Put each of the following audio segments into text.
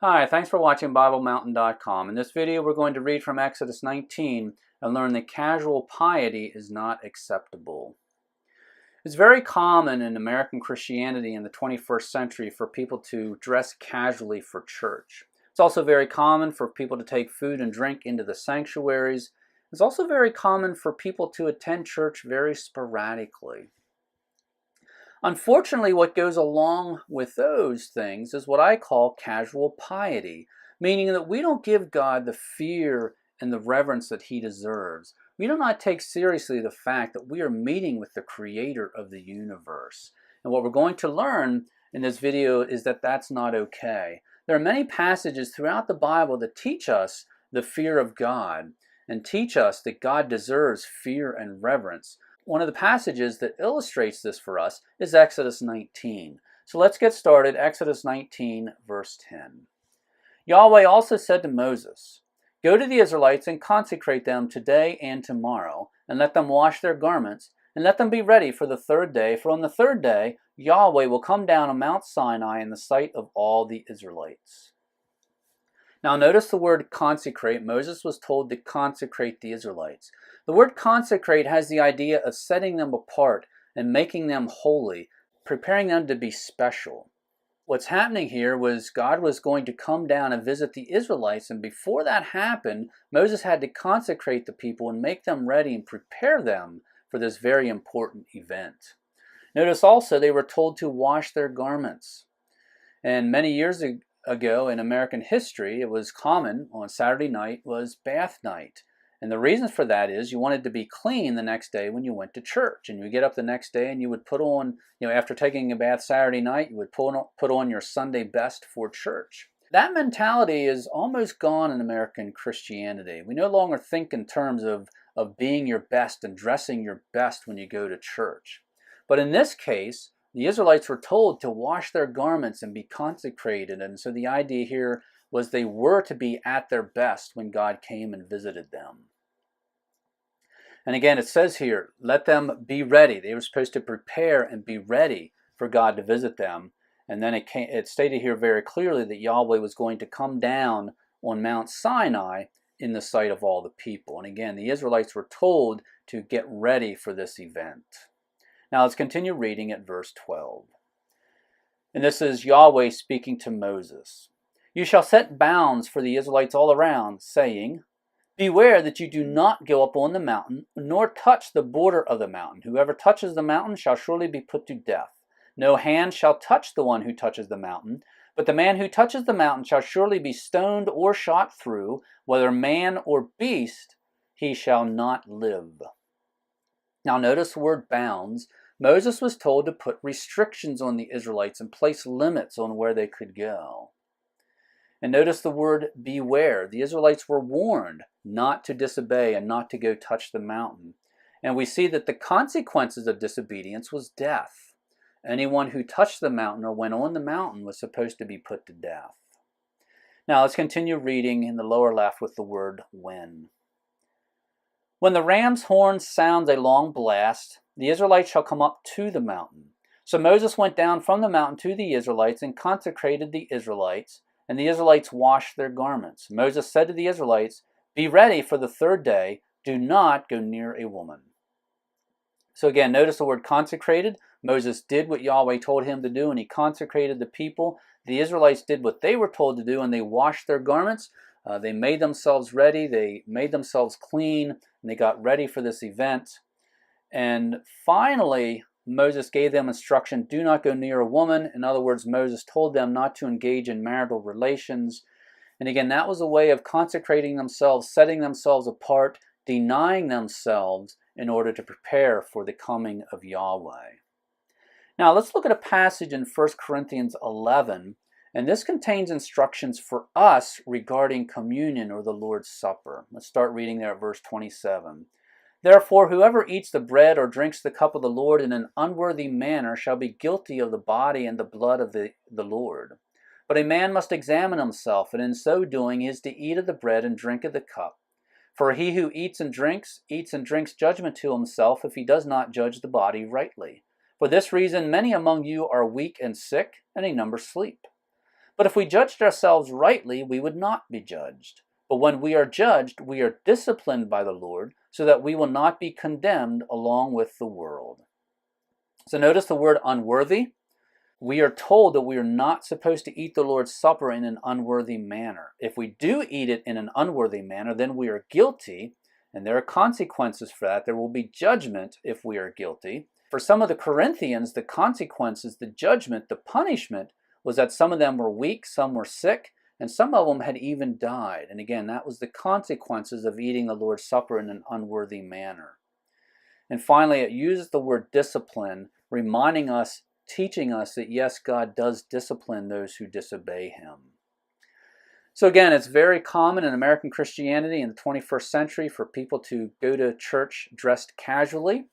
Hi, thanks for watching BibleMountain.com. In this video we're going to read from Exodus 19 and learn that casual piety is not acceptable. It's very common in American Christianity in the 21st century for people to dress casually for church. It's also very common for people to take food and drink into the sanctuaries. It's also very common for people to attend church very sporadically. Unfortunately, what goes along with those things is what I call casual piety, meaning that we don't give God the fear and the reverence that He deserves. We do not take seriously the fact that we are meeting with the Creator of the universe. And what we're going to learn in this video is that that's not okay. There are many passages throughout the Bible that teach us the fear of God and teach us that God deserves fear and reverence. One of the passages that illustrates this for us is Exodus 19. So let's get started. Exodus 19, verse 10. Yahweh also said to Moses, "Go to the Israelites and consecrate them today and tomorrow, and let them wash their garments, and let them be ready for the third day. For on the third day, Yahweh will come down on Mount Sinai in the sight of all the Israelites." Now notice the word consecrate. Moses was told to consecrate the Israelites. The word consecrate has the idea of setting them apart and making them holy, preparing them to be special. What's happening here was God was going to come down and visit the Israelites, and before that happened, Moses had to consecrate the people and make them ready and prepare them for this very important event. Notice also they were told to wash their garments. And many years ago in American history, it was common on Saturday night was bath night. And the reason for that is you wanted to be clean the next day when you went to church. And you would get up the next day and you would put on, after taking a bath Saturday night, you would put on your Sunday best for church. That mentality is almost gone in American Christianity. We no longer think in terms of being your best and dressing your best when you go to church. But in this case, the Israelites were told to wash their garments and be consecrated. And so the idea here was they were to be at their best when God came and visited them. And again, it says here, let them be ready. They were supposed to prepare and be ready for God to visit them. And then it stated here very clearly that Yahweh was going to come down on Mount Sinai in the sight of all the people. And again, the Israelites were told to get ready for this event. Now let's continue reading at verse 12. And this is Yahweh speaking to Moses. "You shall set bounds for the Israelites all around, saying, Beware that you do not go up on the mountain, nor touch the border of the mountain. Whoever touches the mountain shall surely be put to death. No hand shall touch the one who touches the mountain, but the man who touches the mountain shall surely be stoned or shot through, whether man or beast, he shall not live." Now notice the word bounds. Moses was told to put restrictions on the Israelites and place limits on where they could go. And notice the word beware. The Israelites were warned not to disobey and not to go touch the mountain. And we see that the consequences of disobedience was death. Anyone who touched the mountain or went on the mountain was supposed to be put to death. Now let's continue reading in the lower left with the word when. "When the ram's horn sounds a long blast, the Israelites shall come up to the mountain. So Moses went down from the mountain to the Israelites and consecrated the Israelites, and the Israelites washed their garments. Moses said to the Israelites, Be ready for the third day. Do not go near a woman." So again, notice the word consecrated. Moses did what Yahweh told him to do, and he consecrated the people. The Israelites did what they were told to do, and they washed their garments. They made themselves ready. They made themselves clean, and they got ready for this event. And finally, Moses gave them instruction, do not go near a woman. In other words, Moses told them not to engage in marital relations. And again, that was a way of consecrating themselves, setting themselves apart, denying themselves in order to prepare for the coming of Yahweh. Now let's look at a passage in 1 Corinthians 11, and this contains instructions for us regarding communion or the Lord's Supper. Let's start reading there at verse 27. "Therefore, whoever eats the bread or drinks the cup of the Lord in an unworthy manner shall be guilty of the body and the blood of the Lord. But a man must examine himself, and in so doing he is to eat of the bread and drink of the cup. For he who eats and drinks judgment to himself if he does not judge the body rightly. For this reason many among you are weak and sick, and a number sleep. But if we judged ourselves rightly, we would not be judged. But when we are judged, we are disciplined by the Lord, so that we will not be condemned along with the world. So notice the word unworthy. We are told that we are not supposed to eat the Lord's Supper in an unworthy manner. If we do eat it in an unworthy manner, then we are guilty, and there are consequences for that. There will be judgment if we are guilty. For some of the Corinthians, the consequences, the judgment, the punishment was that some of them were weak, some were sick, and some of them had even died. And again, that was the consequences of eating the Lord's Supper in an unworthy manner. And finally, it uses the word discipline, reminding us, teaching us that yes, God does discipline those who disobey him. So again, it's very common in American Christianity in the 21st century for people to go to church dressed casually.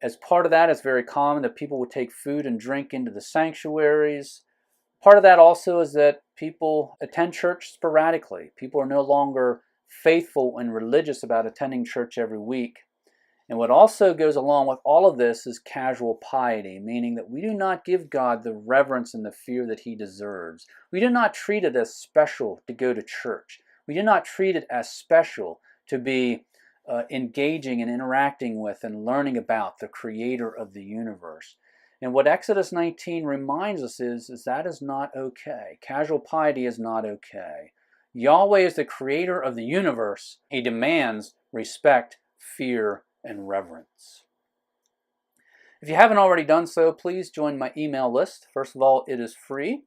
As part of that, it's very common that people would take food and drink into the sanctuaries. Part of that also is that people attend church sporadically. People are no longer faithful and religious about attending church every week. And what also goes along with all of this is casual piety, meaning that we do not give God the reverence and the fear that he deserves. We do not treat it as special to go to church. We do not treat it as special to be engaging and interacting with and learning about the creator of the universe. And what Exodus 19 reminds us is that is not okay. Casual piety is not okay. Yahweh is the creator of the universe. He demands respect, fear, and reverence. If you haven't already done so, please join my email list. First of all, it is free.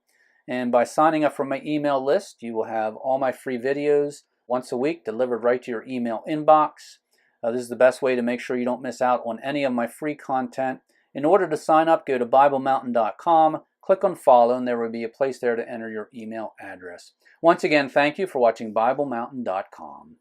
And by signing up for my email list, you will have all my free videos once a week delivered right to your email inbox. This is the best way to make sure you don't miss out on any of my free content. In order to sign up, go to BibleMountain.com, click on follow, and there will be a place there to enter your email address. Once again, thank you for watching BibleMountain.com.